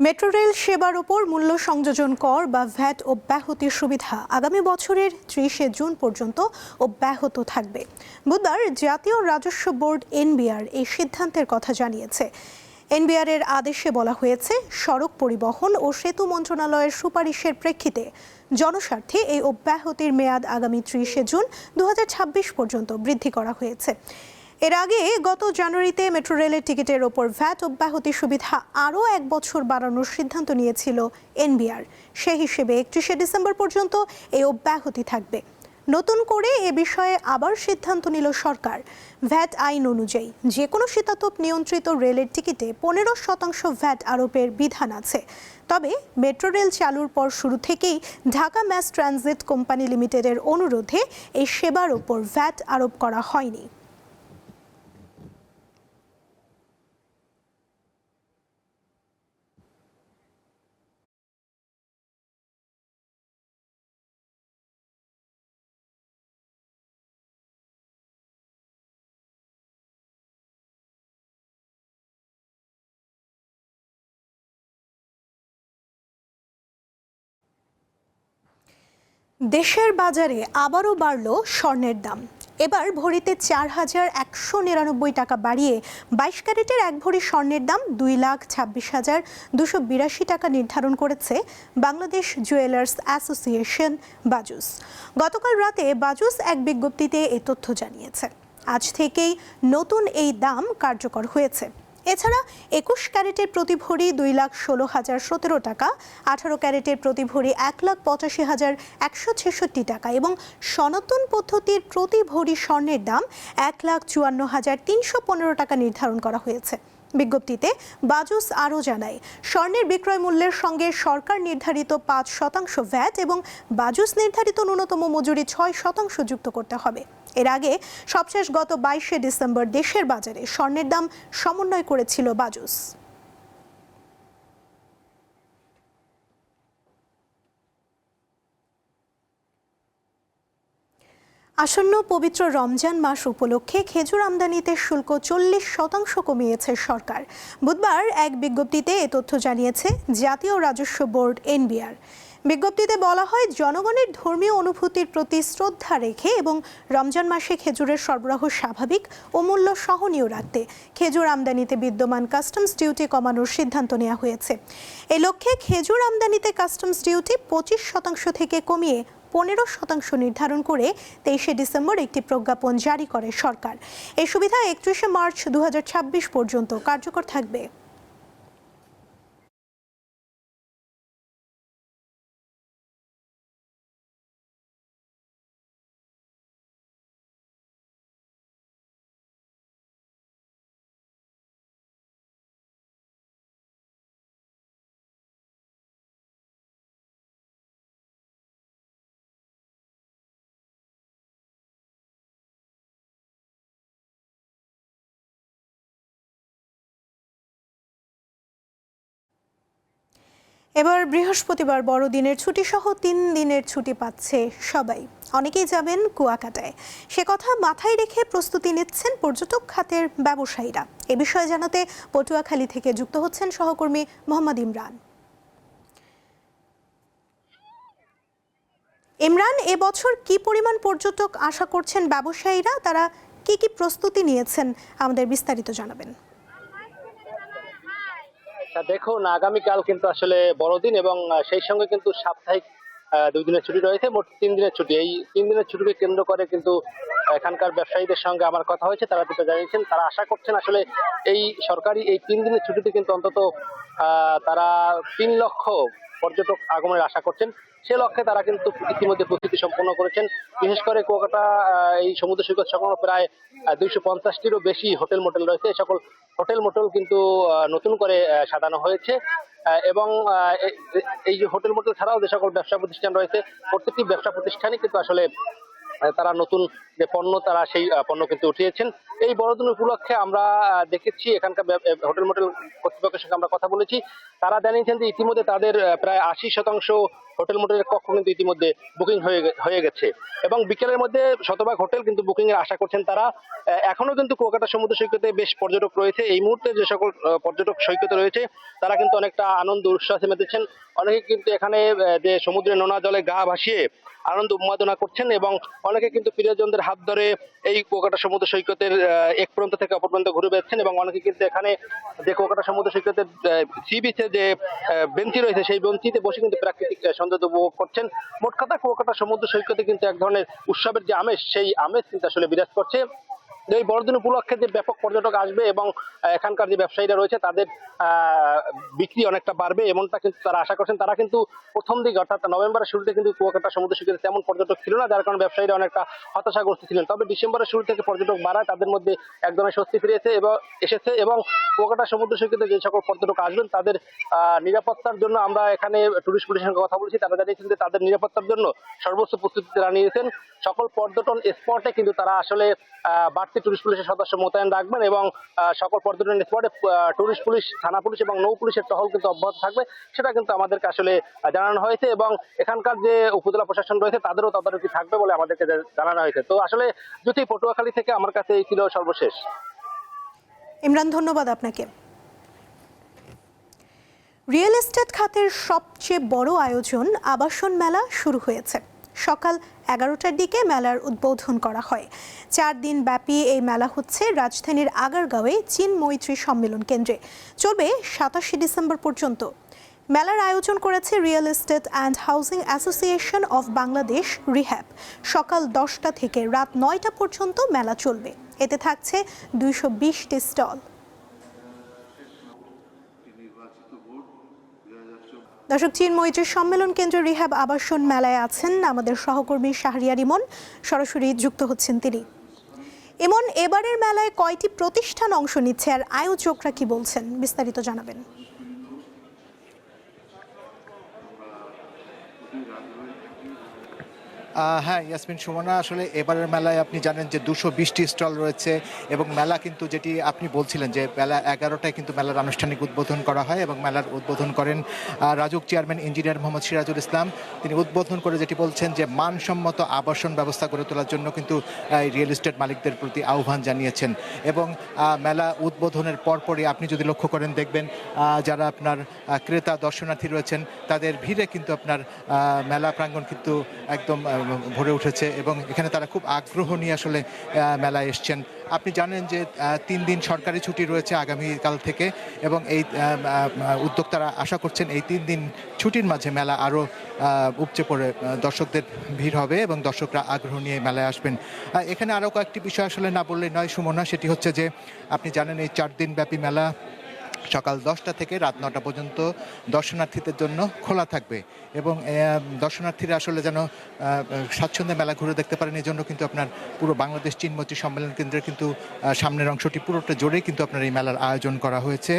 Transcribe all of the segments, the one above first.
Metro rail সেবার উপর মূল্য সংযোজন কর বা ভ্যাট অব্যাহতির সুবিধা আগামী বছরের ৩০ জুন পর্যন্ত অব্যাহত থাকবে। বুধবার জাতীয় রাজস্ব বোর্ড এনবিআর এই সিদ্ধান্তের কথা জানিয়েছে। এনবিআর এর আদেশে বলা হয়েছে, সড়ক পরিবহন ও সেতু মন্ত্রণালয়ের সুপারিশের প্রেক্ষিতে জনস্বার্থে এই অব্যাহতির মেয়াদ আগামী ৩০ জুন ২০২৬ পর্যন্ত বৃদ্ধি করা হয়েছে। এর আগে গত জানুয়ারিতে মেট্রো রেলের টিকিটের ওপর ভ্যাট অব্যাহতি সুবিধা আরও ১ বছর বাড়ানোর সিদ্ধান্ত নিয়েছিল এনবিআর। সে হিসেবে ৩১ ডিসেম্বর পর্যন্ত এই অব্যাহতি থাকবে। নতুন করে এ বিষয়ে আবার সিদ্ধান্ত নিল সরকার। ভ্যাট আইন অনুযায়ী যে কোনো শীতাতপ নিয়ন্ত্রিত রেলের টিকিটে ১৫% ভ্যাট আরোপের বিধান আছে। তবে মেট্রো রেল চালুর পর শুরু থেকেই ঢাকা ম্যাস ট্রানজিট কোম্পানি লিমিটেডের অনুরোধে এই সেবার ওপর ভ্যাট আরোপ করা হয়নি। দেশের বাজারে আবারও বাড়ল স্বর্ণের দাম। এবার ভরিতে ৪,১৯৯ টাকা বাড়িয়ে ২২ ক্যারেটের এক ভরি স্বর্ণের দাম ২,২৬,২৮২ টাকা নির্ধারণ করেছে বাংলাদেশ জুয়েলার্স অ্যাসোসিয়েশন বাজুস। গতকাল রাতে বাজুস এক বিজ্ঞপ্তিতে এ তথ্য জানিয়েছে। আজ থেকেই নতুন এই দাম কার্যকর হয়েছে। এছাড়া ২১ ক্যারেটের প্রতি ভরি ২,১৬,০১৭ টাকা, ১৮ ক্যারেটের প্রতি ভরি ১,৮৫,১৬৬ টাকা এবং সনাতন পদ্ধতির প্রতি ভরি স্বর্ণের দাম ১,৫৪,৩১৫ টাকা নির্ধারণ করা হয়েছে। বিজ্ঞপ্তিতে বাজুস আরও জানায়, স্বর্ণের বিক্রয় মূল্যের সঙ্গে সরকার নির্ধারিত ৫% ভ্যাট এবং বাজুস নির্ধারিত ন্যূনতম মজুরি ৬% যুক্ত করতে হবে। এর আগে সবশেষ গত ২২ ডিসেম্বর দেশের বাজারে স্বর্ণের দাম সমন্বয় করেছিল বাজুস। আসন্ন পবিত্র রমজান মাস উপলক্ষে খেজুর আমদানিতে শুল্ক ৪০% কমিয়েছে সরকার। বুধবার এক বিজ্ঞপ্তিতে এ তথ্য জানিয়েছে জাতীয় রাজস্ব বোর্ড এনবিআর। বিজ্ঞপ্তিতে বলা হয়, জনগণের ধর্মীয় অনুভূতির প্রতি শ্রদ্ধা রেখে এবং রমজান মাসে খেজুরের সরবরাহ স্বাভাবিক ও মূল্য সহনীয় রাখতে খেজুর আমদানিতে বিদ্যমান কাস্টমস ডিউটি কমানোর সিদ্ধান্ত নেওয়া হয়েছে। এ লক্ষ্যে খেজুর আমদানিতে কাস্টমস ডিউটি ২৫% থেকে কমিয়ে ১৫% নির্ধারণ করে ২৩ ডিসেম্বর একটি প্রজ্ঞাপন জারি করে সরকার। এই সুবিধা ৩১ মার্চ ২০২৬ পর্যন্ত কার্যকর থাকবে। এবার বৃহস্পতিবার বড়দিনের ছুটি সহ ৩ দিনের ছুটি পাচ্ছে সবাই। অনেকেই যাবেন কুয়াকাটায়। সে কথা মাথায় রেখে প্রস্তুতি নিচ্ছেন পর্যটক খাতের ব্যবসায়ীরা। এ বিষয়ে জানাতে পটুয়াখালী থেকে যুক্ত হচ্ছেন সহকর্মী মোহাম্মদ ইমরান। ইমরান, এবছর কি পরিমাণ পর্যটক আশা করছেন ব্যবসায়ীরা? তারা কি কি প্রস্তুতি নিয়েছেন আমাদের বিস্তারিত জানাবেন। দেখুন, আগামীকাল কিন্তু আসলে বড়দিন এবং সেই সঙ্গে কিন্তু সাপ্তাহিক ২ দিনের ছুটি রয়েছে, মোট ৩ দিনের ছুটি। এই ৩ দিনের ছুটিকে কেন্দ্র করে কিন্তু এখানকার ব্যবসায়ীদের সঙ্গে আমার কথা হয়েছে, তারা যেটা জানিয়েছেন, তারা আশা করছেন আসলে এই সরকারি এই ৩ দিনের ছুটিতে কিন্তু অন্তত তারা ৩ লক্ষ পর্যটক আগমনের আশা করছেন। সে লক্ষ্যে তারা কিন্তু ইতিমধ্যে প্রস্তুতি সম্পন্ন করেছেন। বিশেষ করে কুয়াকাটা এই সমুদ্র সৈকত সংলগ্ন প্রায় ২৫০টিরও বেশি হোটেল মোটেল রয়েছে। এই সকল হোটেল মোটেল কিন্তু নতুন করে সাজানো হয়েছে এবং এই যে হোটেল মোটেল ছাড়াও যে সকল ব্যবসা প্রতিষ্ঠান রয়েছে, প্রত্যেকটি ব্যবসা প্রতিষ্ঠানই কিন্তু আসলে তারা নতুন যে পণ্য তারা সেই পণ্য কিন্তু উঠিয়েছেন। এই বড়দিন উপলক্ষে আমরা দেখেছি এখানকার হোটেল মোটেল কর্তৃপক্ষের সঙ্গে আমরা কথা বলেছি। তারা জানিয়েছেন যে ইতিমধ্যে তাদের প্রায় ৮০% হোটেল মোটেলের কক্ষ কিন্তু ইতিমধ্যে বুকিং হয়ে গেছে এবং বিকেলের মধ্যে শতভাগ হোটেল কিন্তু বুকিং এর আশা করছেন তারা। এখনো কিন্তু কুয়াকাটা সমুদ্র সৈকতে বেশ পর্যটক রয়েছে। এই মুহূর্তে যে সকল পর্যটক সৈকতে রয়েছে তারা কিন্তু অনেকটা আনন্দ উচ্ছ্বাসে মেতেছেন। অনেকে কিন্তু এখানে যে সমুদ্রের নোনা জলে গা ভাসিয়ে আনন্দ উন্মাদনা করছেন এবং অনেকে কিন্তু প্রিয়জনদের হাত ধরে এই কুয়াকাটা সমুদ্র সৈকতের এক প্রান্ত থেকে অপর প্রান্ত ঘুরে বেড়াচ্ছেন এবং অনেকে কিন্তু এখানে যে কুয়াকাটা সমুদ্র সৈকতের সি বিচে যে বেঞ্চি রয়েছে সেই বেঞ্চিতে বসে কিন্তু প্রাকৃতিক সৌন্দর্য উপভোগ করছেন। মোট কথা কুয়াকাটা সমুদ্র সৈকতে কিন্তু এক ধরনের উৎসবের যে আমেজ সেই আমেজ কিন্তু আসলে বিরাজ করছে। এই বড়দিন উপলক্ষে যে ব্যাপক পর্যটক আসবে এবং এখানকার যে ব্যবসায়ীরা রয়েছে তাদের বিক্রি অনেকটা বাড়বে এমনটা কিন্তু তারা আশা করছেন। তারা কিন্তু প্রথম দিকে অর্থাৎ নভেম্বরের শুরুতে কিন্তু কুয়াকাটা সমুদ্র সৈকতে তেমন পর্যটক ছিল না, যার কারণে ব্যবসায়ীরা অনেকটা হতাশাগ্রস্ত ছিলেন। তবে ডিসেম্বরের শুরু থেকে পর্যটক বাড়ায় তাদের মধ্যে এক ধরনের স্বস্তি ফিরেছে এবং এসেছে এবং কুয়াকাটা সমুদ্র সৈকতে যে সকল পর্যটক আসবেন তাদের নিরাপত্তার জন্য আমরা এখানে টুরিস্ট পুলিশের সঙ্গে কথা বলেছি। তারা জানিয়েছেন যে তাদের নিরাপত্তার জন্য সর্বোচ্চ প্রস্তুতি তারা নিয়েছেন। সকল পর্যটন স্পটে কিন্তু তারা আসলে বাড়তি টুরিস্ট পুলিশের সদস্য মোতায়েন রাখবেন এবং সকল পর্যটন স্পটে টুরিস্ট পুলিশ, থানা পুলিশ এবং নৌ পুলিশের টহল কিন্তু অব্যাহত থাকবে, সেটা কিন্তু আমাদেরকে আসলে জানানো হয়েছে এবং এখানকার যে উপজেলা প্রশাসন রয়েছে তাদেরও তদারকি থাকবে বলে আমাদেরকে জানানো হয়েছে। তো আসলে যদি পটুয়াখালী থেকে আমার কাছে এই ছিল সর্বশেষ। ইমরান, ধন্যবাদ আপনাকে। রিয়েল এস্টেট খাতের সবচেয়ে বড় আয়োজন আবাসন মেলা শুরু হয়েছে। সকাল 11টার দিকে মেলার উদ্বোধন করা হয়। 4 দিন ব্যাপী এই মেলা হচ্ছে রাজধানীর আগারগাঁওয়ে চীন মৈত্রী সম্মেলন কেন্দ্রে। চলবে 27 ডিসেম্বর পর্যন্ত। মেলার আয়োজন করেছে real estate and housing association of Bangladesh rehab. সকাল 10টা থেকে রাত 9টা পর্যন্ত মেলা চলবে। এতে থাকছে 220টি স্টল। দর্শক, চীন মৈত্রী সম্মেলন কেন্দ্র রিহ্যাব আবাসন মেলায় আছেন আমাদের সহকর্মী শাহরিয়ার ইমন, সরাসরি যুক্ত হচ্ছেন তিনি। ইমন, এবারের মেলায় কয়টি প্রতিষ্ঠান অংশ নিচ্ছে আর আয়োজকরা কি বলছেন, বিস্তারিত জানাবেন। হ্যাঁ ইয়াসমিন, সুমনা, আসলে এবারের মেলায় আপনি জানেন যে 220টি স্টল রয়েছে এবং মেলা কিন্তু যেটি আপনি বলছিলেন যে বেলা 11টায় কিন্তু মেলার আনুষ্ঠানিক উদ্বোধন করা হয় এবং মেলার উদ্বোধন করেন রাজুক চেয়ারম্যান ইঞ্জিনিয়ার মোহাম্মদ সিরাজুল ইসলাম। তিনি উদ্বোধন করে যেটি বলছেন যে মানসম্মত আবাসন ব্যবস্থা গড়ে তোলার জন্য কিন্তু রিয়েল এস্টেট মালিকদের প্রতি আহ্বান জানিয়েছেন এবং মেলা উদ্বোধনের পরপরই আপনি যদি লক্ষ্য করেন দেখবেন যারা আপনার ক্রেতা দর্শনার্থী রয়েছেন তাদের ভিড়ে কিন্তু আপনার মেলা প্রাঙ্গণ কিন্তু একদম ভরে উঠেছে এবং এখানে তারা খুব আগ্রহ নিয়ে আসলে মেলায় এসছেন। আপনি জানেন যে 3 দিন সরকারি ছুটি রয়েছে আগামীকাল থেকে এবং এই উদ্যোক্তারা আশা করছেন এই 3 দিন ছুটির মাঝে মেলা আরও উপচে পড়ে দর্শকদের ভিড় হবে এবং দর্শকরা আগ্রহ নিয়ে মেলায় আসবেন। এখানে আরও কয়েকটি বিষয় আসলে না বললেই নয় সুমনা, সেটি হচ্ছে যে আপনি জানেন এই 4 দিন ব্যাপী মেলা সকাল 10টা থেকে রাত 9টা পর্যন্ত দর্শনার্থীদের জন্য খোলা থাকবে এবং দর্শনার্থীরা আসলে যেন স্বাচ্ছন্দ্যে মেলা ঘুরে দেখতে পারেন এই জন্য কিন্তু আপনার পুরো বাংলাদেশ চীন মৈত্রী সম্মেলন কেন্দ্রের কিন্তু সামনের অংশটি পুরোটা জোরে কিন্তু আপনার এই মেলার আয়োজন করা হয়েছে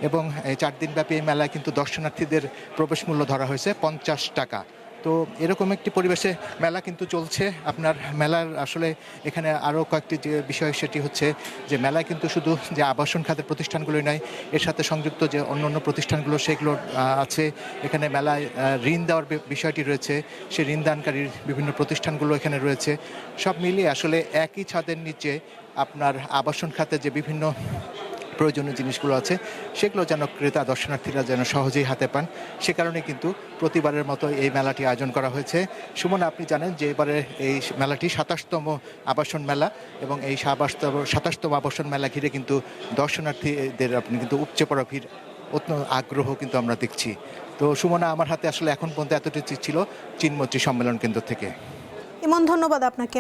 এবং এই 4 দিন ব্যাপী এই মেলায় কিন্তু দর্শনার্থীদের প্রবেশ মূল্য ধরা হয়েছে 50 টাকা। তো এরকম একটি পরিবেশে মেলা কিন্তু চলছে। আপনার মেলার আসলে এখানে আরও কয়েকটি যে বিষয় সেটি হচ্ছে যে মেলায় কিন্তু শুধু যে আবাসন খাতের প্রতিষ্ঠানগুলোই নয়, এর সাথে সংযুক্ত যে অন্য প্রতিষ্ঠানগুলো সেগুলো আছে। এখানে মেলায় ঋণ দেওয়ার বিষয়টি রয়েছে, সেই ঋণ দানকারীর বিভিন্ন প্রতিষ্ঠানগুলো এখানে রয়েছে। সব মিলিয়ে আসলে একই ছাদের নিচে আপনার আবাসন খাতে যে বিভিন্ন প্রয়োজনীয় জিনিসগুলো আছে সেগুলো যেন ক্রেতা দর্শনার্থীরা যেন সহজেই হাতে পান, সে কারণে কিন্তু প্রতিবারের মতো এই মেলাটি আয়োজন করা হয়েছে। সুমন, আপনি জানেন যে এবারে এই মেলাটি 27তম আবাসন মেলা এবং এই 27তম আবাসন মেলা ঘিরে কিন্তু দর্শনার্থীদের আপনি কিন্তু উপচে পড়া ভিড়, অত্যন্ত আগ্রহ কিন্তু আমরা দেখছি। তো সুমনা, আমার হাতে আসলে এখন পর্যন্ত এতটি ছিল চীন মৈত্রী সম্মেলন কেন্দ্র থেকে। ইমন, ধন্যবাদ আপনাকে।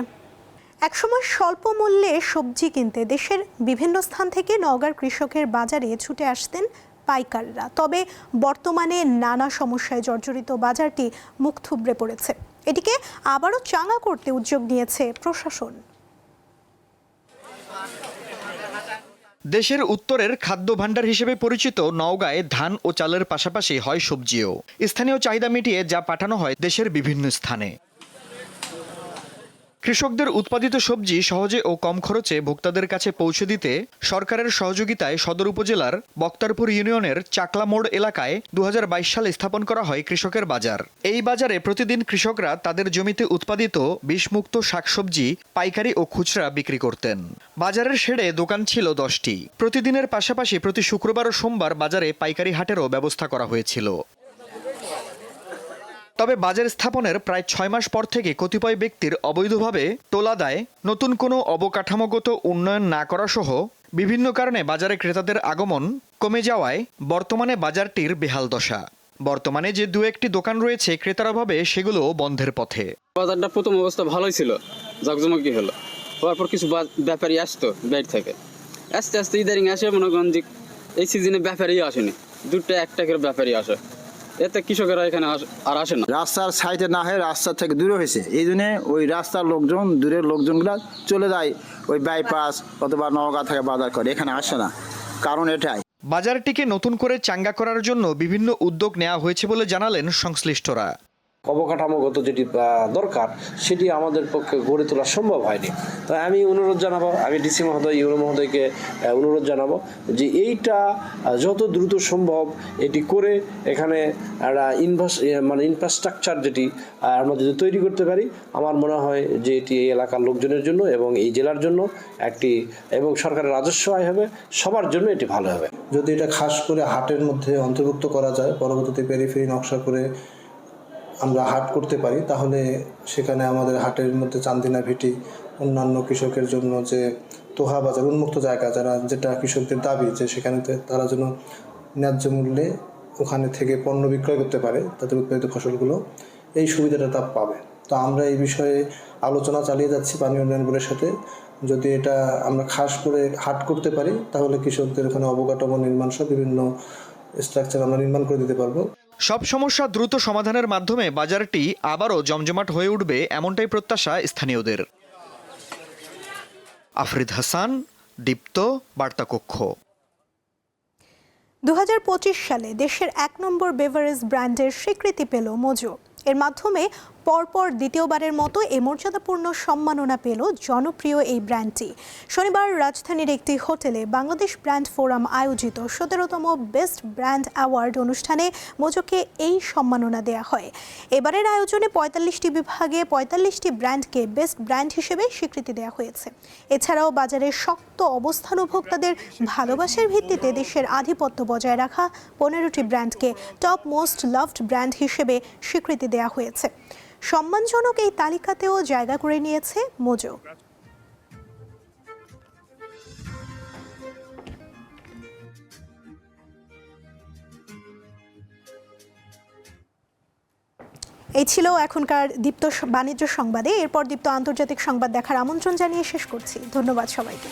একসময় স্বল্প মূল্যে সবজি কিনতে দেশের বিভিন্ন স্থান থেকে নওগাঁর কৃষকের বাজারে ছুটে আসতেন পাইকাররা। তবে বর্তমানে নানা সমস্যায় জর্জরিত বাজারটি মুখ থুবড়ে পড়েছে। এটিকে আবারও চাঙা করতে উদ্যোগ নিয়েছে প্রশাসন। দেশের উত্তরের খাদ্য ভাণ্ডার হিসেবে পরিচিত নওগাঁয় ধান ও চালের পাশাপাশি হয় সবজিও। স্থানীয় চাহিদা মিটিয়ে যা পাঠানো হয় দেশের বিভিন্ন স্থানে। কৃষকদের উৎপাদিত সবজি সহজে ও কম খরচে ভোক্তাদের কাছে পৌঁছে দিতে সরকারের সহযোগিতায় সদর উপজেলার বক্তারপুর ইউনিয়নের চাকলা মোড় এলাকায় 2022 সালে স্থাপন করা হয় কৃষকের বাজার। এই বাজারে প্রতিদিন কৃষকরা তাদের জমিতে উৎপাদিত বিষমুক্ত শাকসবজি পাইকারি ও খুচরা বিক্রি করতেন। বাজারের শেডে দোকান ছিল 10টি। প্রতিদিনের পাশাপাশি প্রতি শুক্রবার ও সোমবার বাজারে পাইকারি হাটেরও ব্যবস্থা করা হয়েছিল। তবে বাজার স্থাপনের প্রায় 6 মাস পর থেকে কতিপয় ব্যক্তির অবৈধভাবে টোল আদায়, নতুন কোনো অবকাঠামোগত উন্নয়ন না করা সহ বিভিন্ন কারণে বাজারে ক্রেতাদের আগমন কমে যাওয়ায় বর্তমানে বাজারটির বেহাল দশা। বর্তমানে যে দু একটি দোকান রয়েছে ক্রেতার অভাবে সেগুলো বন্ধের পথে। বাজারটা প্রথম অবস্থা ভালোই ছিল, জাকজমকি হলো, হওয়ার পর কিছু ব্যাপারী আসতো বাইরে থেকে, আস্তে আস্তে ইদারিং আসে, মনে করেন যে এই সিজনে ব্যাপারী আসেনি, 2টা 1টা করে ব্যাপারী আসে, এতে কৃষকেরা এখানে আর আসে না। রাস্তার সাইডে না হয়ে রাস্তা থেকে দূরে হয়েছে, এই জন্য ওই রাস্তার লোকজন, দূরের লোকজনগুলো চলে যায় ওই বাইপাস অথবা নওগাঁ থেকে বাজার করে, এখানে আসে না, কারণ এটাই। বাজারটিকে নতুন করে চাঙ্গা করার জন্য বিভিন্ন উদ্যোগ নেওয়া হয়েছে বলে জানালেন সংশ্লিষ্টরা। অবকাঠামোগত যেটি দরকার সেটি আমাদের পক্ষে গড়ে তোলা সম্ভব হয়নি। তাই আমি অনুরোধ জানাবো, আমি ডিসি মহোদয়, ইউরো মহোদয়কে অনুরোধ জানাবো যে এইটা যত দ্রুত সম্ভব এটি করে এখানে একটা ইনফ্রাস্ট্রাকচার যেটি আমরা যদি তৈরি করতে পারি, আমার মনে হয় যে এটি এই এলাকার লোকজনের জন্য এবং এই জেলার জন্য একটি, এবং সরকারের রাজস্ব আয় হবে, সবার জন্য এটি ভালো হবে। যদি এটা খাস করে হাটের মধ্যে অন্তর্ভুক্ত করা যায়, পরবর্তীতে পেরিফেরি নকশা করে আমরা হাট করতে পারি, তাহলে সেখানে আমাদের হাটের মধ্যে চান্দিনা ভিটি, অন্যান্য কৃষকের জন্য যে তোহা বাজার, উন্মুক্ত জায়গা, যেটা কৃষকদের দাবি যে সেখানে তারা যেন ন্যায্য মূল্যে ওখানে থেকে পণ্য বিক্রয় করতে পারে তাদের উৎপাদিত ফসলগুলো, এই সুবিধাটা তা পাবে। তো আমরা এই বিষয়ে আলোচনা চালিয়ে যাচ্ছি পানি উন্নয়ন বোর্ডের সাথে। যদি এটা আমরা খাস করে হাট করতে পারি তাহলে কৃষকদের ওখানে অবকাঠামো নির্মাণ সহ বিভিন্ন স্ট্রাকচার আমরা নির্মাণ করে দিতে পারবো। সব সমস্যা দ্রুত সমাধানের মাধ্যমে বাজারটি আবারও জমজমাট হয়ে উঠবে, এমনটাই প্রত্যাশা স্থানীয়দের। আফরিদ হাসান, দীপ্ত, বার্তাকক্ষ। 2025 সালে দেশের 1 নম্বর বেভারেজ ব্র্যান্ডের স্বীকৃতি পেল মোজো। এর মাধ্যমে পরপর দ্বিতীয়বারের মতো এই মর্যাদাপূর্ণ সম্মাননা পেল জনপ্রিয় এই ব্র্যান্ডটি। শনিবার রাজধানীর একটি হোটেলে বাংলাদেশ ব্র্যান্ড ফোরাম আয়োজিত 17তম বেস্ট ব্র্যান্ড অ্যাওয়ার্ড অনুষ্ঠানে মোজোকে এই সম্মাননা দেয়া হয়। এবারের আয়োজনে 45টি বিভাগে 45টি ব্র্যান্ডকে বেস্ট ব্র্যান্ড হিসেবে স্বীকৃতি দেওয়া হয়েছে। এছাড়াও বাজারের শক্ত অবস্থান ও ভোক্তাদের ভালোবাসার ভিত্তিতে দেশের আধিপত্য বজায় রাখা 15টি ব্র্যান্ডকে টপ মোস্ট লাভড ব্র্যান্ড হিসেবে স্বীকৃতি দেওয়া হয়েছে। সম্মানজনক এই তালিকাতেও জায়গা করে নিয়েছে মোজো। এই ছিল এখনকার দীপ্ত বাণিজ্য সংবাদে। এরপর দীপ্ত আন্তর্জাতিক সংবাদ দেখার আমন্ত্রণ জানিয়ে শেষ করছি। ধন্যবাদ সবাইকে।